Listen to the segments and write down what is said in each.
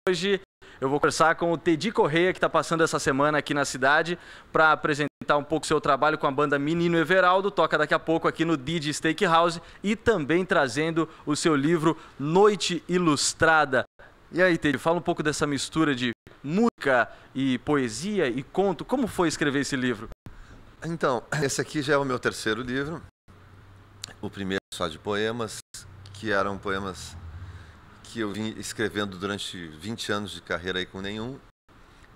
Hoje eu vou conversar com o Teddy Correia, que está passando essa semana aqui na cidade, para apresentar um pouco o seu trabalho com a banda Menino Everaldo, toca daqui a pouco aqui no Didi Steakhouse, e também trazendo o seu livro Noite Ilustrada. E aí, Teddy, fala um pouco dessa mistura de música e poesia e conto. Como foi escrever esse livro? Então, esse aqui já é o meu terceiro livro. O primeiro só de poemas, que eram poemas que eu vim escrevendo durante 20 anos de carreira aí com nenhum,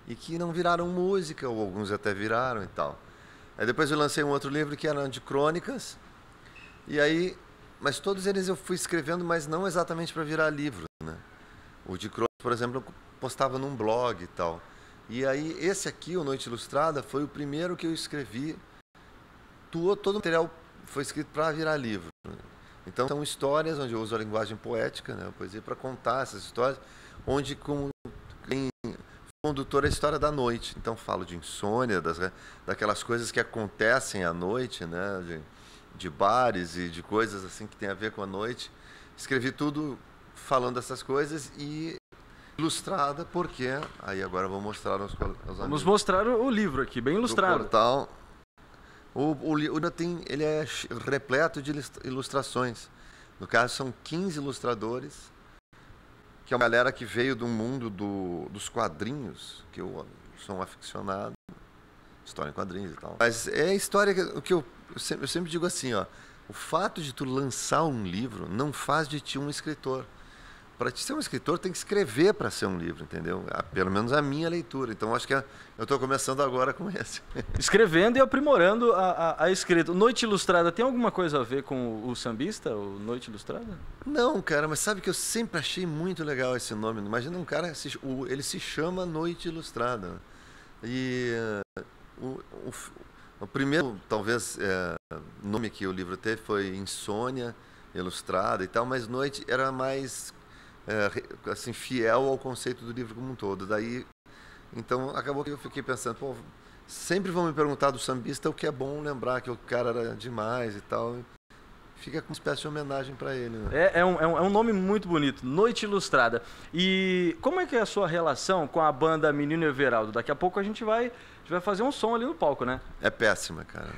e que não viraram música, ou alguns até viraram e tal. Aí depois eu lancei um outro livro que era de crônicas, e aí, mas todos eles eu fui escrevendo, mas não exatamente para virar livro, né? O de crônicas, por exemplo, eu postava num blog e tal. E aí esse aqui, o Noite Ilustrada, foi o primeiro que eu escrevi. Todo o material foi escrito para virar livro. Então são histórias onde eu uso a linguagem poética, né, a poesia, para contar essas histórias, onde como tem condutor a história da noite. Então falo de insônia, daquelas coisas que acontecem à noite, né, de bares e de coisas assim que tem a ver com a noite. Escrevi tudo falando dessas coisas e ilustrada, porque aí agora eu vou mostrar aos amigos. Vamos mostrar o livro aqui, bem ilustrado. Do portal. O livro ele é repleto de ilustrações. No caso, são 15 ilustradores, que é uma galera que veio do mundo dos quadrinhos, que eu sou um aficionado, história em quadrinhos e tal. Mas é a história que eu sempre digo assim, ó, o fato de tu lançar um livro não faz de ti um escritor. Para te ser um escritor, tem que escrever para ser um livro, entendeu? Pelo menos a minha leitura. Então, acho que eu estou começando agora com esse. Escrevendo e aprimorando a escrita. Noite Ilustrada tem alguma coisa a ver com o sambista, o Noite Ilustrada? Não, cara, mas sabe que eu sempre achei muito legal esse nome. Imagina um cara, ele se chama Noite Ilustrada. E o primeiro, talvez, nome que o livro teve foi Insônia Ilustrada e tal, mas Noite era mais... assim, fiel ao conceito do livro como um todo. Daí, então, acabou que eu fiquei pensando, pô, sempre vão me perguntar do sambista, o que é bom lembrar que o cara era demais e tal. Fica com uma espécie de homenagem para ele, né? É um nome muito bonito, Noite Ilustrada. E como é que é a sua relação com a banda Menino Everaldo? Daqui a pouco a gente vai fazer um som ali no palco, né? É péssima, cara.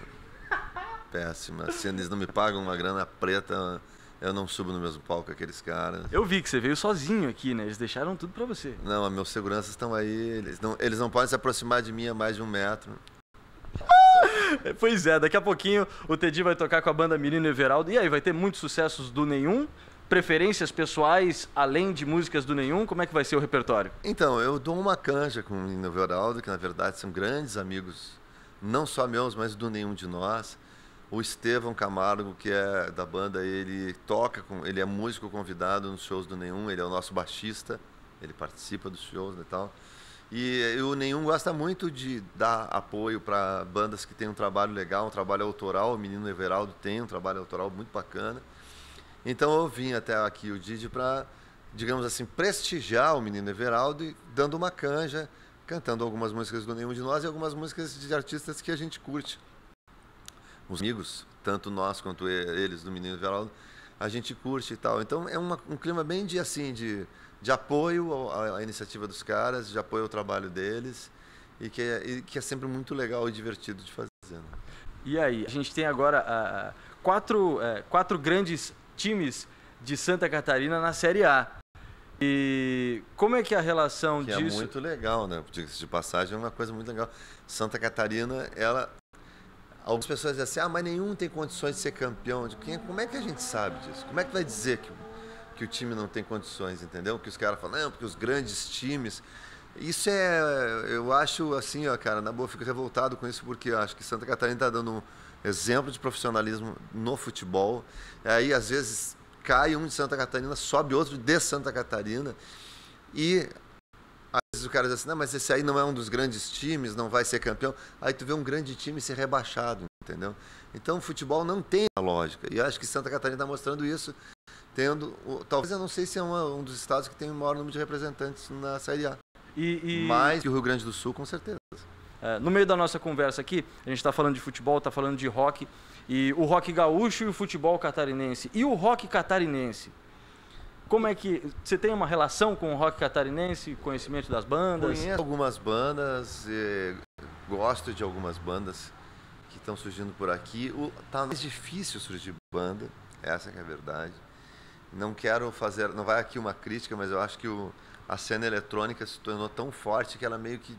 Péssima. Se eles não me pagam uma grana preta, eu não subo no mesmo palco que aqueles caras. Eu vi que você veio sozinho aqui, né? Eles deixaram tudo pra você. Não, meus seguranças estão aí. Eles não podem se aproximar de mim a mais de 1 metro. Pois é, daqui a pouquinho o Teddy vai tocar com a banda Menino Everaldo. E aí, vai ter muitos sucessos do Nenhum? Preferências pessoais, além de músicas do Nenhum? Como é que vai ser o repertório? Então, eu dou uma canja com o Menino Everaldo, que na verdade são grandes amigos, não só meus, mas do Nenhum de Nós. O Estevão Camargo, que é da banda, ele ele é músico convidado nos shows do Nenhum, ele é o nosso baixista, ele participa dos shows e tal. E o Nenhum gosta muito de dar apoio para bandas que têm um trabalho legal, um trabalho autoral. O Menino Everaldo tem um trabalho autoral muito bacana. Então eu vim até aqui o Didi para, digamos assim, prestigiar o Menino Everaldo e dando uma canja, cantando algumas músicas do Nenhum de Nós e algumas músicas de artistas que a gente curte. Os amigos, tanto nós quanto eles do Menino Everaldo, a gente curte e tal. Então é um clima bem de apoio à iniciativa dos caras, de apoio ao trabalho deles, e que é sempre muito legal e divertido de fazer, né? E aí, a gente tem agora quatro grandes times de Santa Catarina na Série A. E como é que é a relação disso? É muito legal, né? Diga-se de passagem, é uma coisa muito legal. Santa Catarina, algumas pessoas dizem assim, mas nenhum tem condições de ser campeão. Como é que a gente sabe disso? Como é que vai dizer que o time não tem condições, entendeu? Que os caras falam, não, porque os grandes times... Isso eu acho assim, ó, cara, na boa, eu fico revoltado com isso, porque eu acho que Santa Catarina está dando um exemplo de profissionalismo no futebol. Aí, às vezes, cai um de Santa Catarina, sobe outro de Santa Catarina, e às vezes o cara diz assim, não, mas esse aí não é um dos grandes times, não vai ser campeão. Aí tu vê um grande time ser rebaixado, entendeu? Então o futebol não tem a lógica. E acho que Santa Catarina está mostrando isso, talvez eu não sei se é um dos estados que tem o maior número de representantes na Série A. Mais que o Rio Grande do Sul, com certeza. No meio da nossa conversa aqui, a gente está falando de futebol, está falando de rock, e o rock gaúcho e o futebol catarinense. E o rock catarinense? Como é que... Você tem uma relação com o rock catarinense, conhecimento das bandas? Conheço algumas bandas, gosto de algumas bandas que estão surgindo por aqui. Tá mais difícil surgir banda, essa que é a verdade. Não quero fazer, não vai aqui uma crítica, mas eu acho que a cena eletrônica se tornou tão forte que ela meio que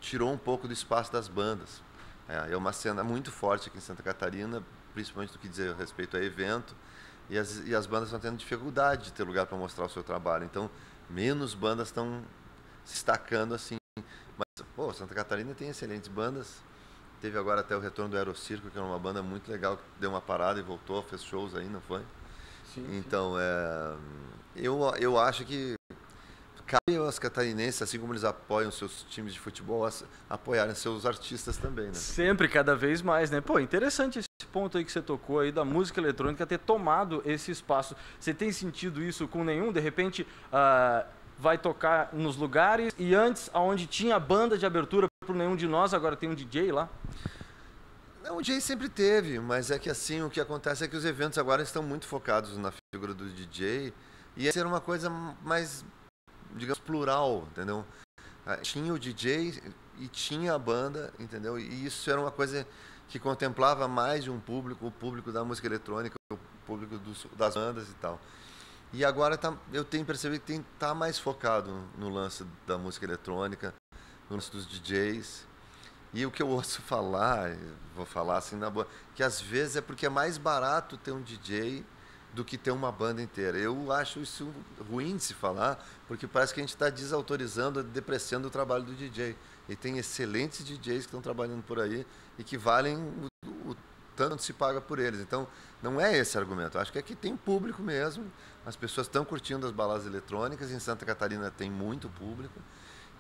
tirou um pouco do espaço das bandas. É uma cena muito forte aqui em Santa Catarina, principalmente no que diz respeito a evento, e as bandas estão tendo dificuldade de ter lugar para mostrar o seu trabalho. Então, menos bandas estão se destacando assim. Mas, pô, Santa Catarina tem excelentes bandas. Teve agora até o retorno do Aerocirco, que era uma banda muito legal, que deu uma parada e voltou, fez shows aí, não foi? Sim, então, eu acho que cabe aos catarinenses, assim como eles apoiam seus times de futebol, apoiarem seus artistas também, né? Sempre, cada vez mais, né? Pô, interessante esse ponto aí que você tocou aí da música eletrônica ter tomado esse espaço. Você tem sentido isso com nenhum? De repente, vai tocar nos lugares e antes, onde tinha banda de abertura para nenhum de nós, agora tem um DJ lá? Não, o DJ sempre teve, mas é que assim, o que acontece é que os eventos agora estão muito focados na figura do DJ e ser uma coisa mais, digamos, plural, entendeu? Tinha o DJ e tinha a banda, entendeu? E isso era uma coisa que contemplava mais de um público, o público da música eletrônica, o público das bandas e tal. E agora eu tenho percebido que tá mais focado no lance da música eletrônica, no lance dos DJs. E o que eu ouço falar, vou falar assim na boa, que às vezes é porque é mais barato ter um DJ do que ter uma banda inteira. Eu acho isso ruim de se falar, porque parece que a gente está desautorizando, depreciando o trabalho do DJ. E tem excelentes DJs que estão trabalhando por aí e que valem o tanto que se paga por eles. Então, não é esse argumento. Eu acho que aqui tem público mesmo, as pessoas estão curtindo as baladas eletrônicas, em Santa Catarina tem muito público,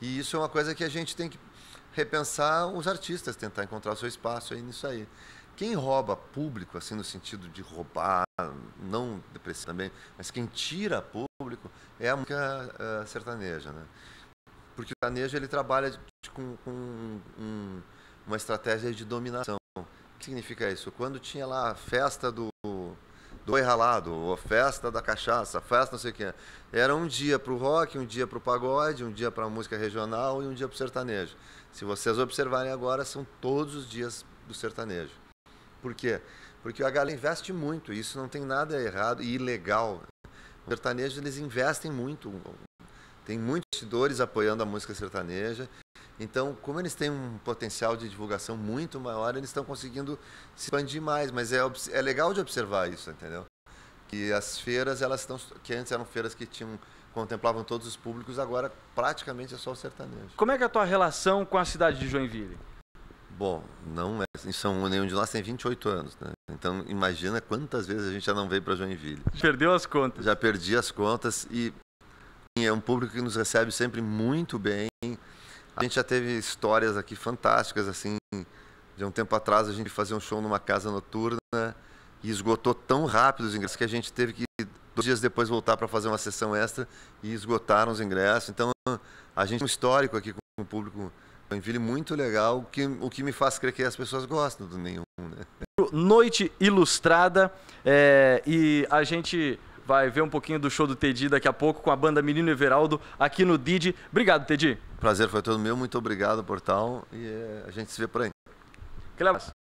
e isso é uma coisa que a gente tem que repensar os artistas, tentar encontrar o seu espaço aí nisso aí. Quem rouba público, assim, no sentido de roubar, não depressão também, mas quem tira público é a música sertaneja, né? Porque o sertanejo, ele trabalha com uma estratégia de dominação. O que significa isso? Quando tinha lá a festa do Boi Ralado, ou a festa da cachaça, a festa não sei o que, era um dia para o rock, um dia para o pagode, um dia para a música regional e um dia para o sertanejo. Se vocês observarem agora, são todos os dias do sertanejo. Por quê? Porque a galera investe muito, e isso não tem nada errado e ilegal. Os sertanejos, eles investem muito, tem muitos investidores apoiando a música sertaneja. Então, como eles têm um potencial de divulgação muito maior, eles estão conseguindo se expandir mais. Mas é legal de observar isso, entendeu? Que as feiras, que antes eram feiras que contemplavam todos os públicos, agora praticamente é só o sertanejo. Como é que é a tua relação com a cidade de Joinville? Bom, não é. Nenhum de nós tem 28 anos, né? Então, imagina quantas vezes a gente já não veio para Joinville. Perdeu as contas. Já perdi as contas e é um público que nos recebe sempre muito bem. A gente já teve histórias aqui fantásticas, assim, de um tempo atrás a gente fazia um show numa casa noturna e esgotou tão rápido os ingressos que a gente teve que 2 dias depois voltar para fazer uma sessão extra e esgotaram os ingressos. Então, a gente tem um histórico aqui com o público Joinville muito legal, o que me faz crer que as pessoas gostam do nenhum, né? Noite Ilustrada, e a gente vai ver um pouquinho do show do Teddy daqui a pouco com a banda Menino Everaldo aqui no Didi. Obrigado, Teddy. Prazer foi todo meu, muito obrigado, Portal, e a gente se vê por aí. Aquele abraço.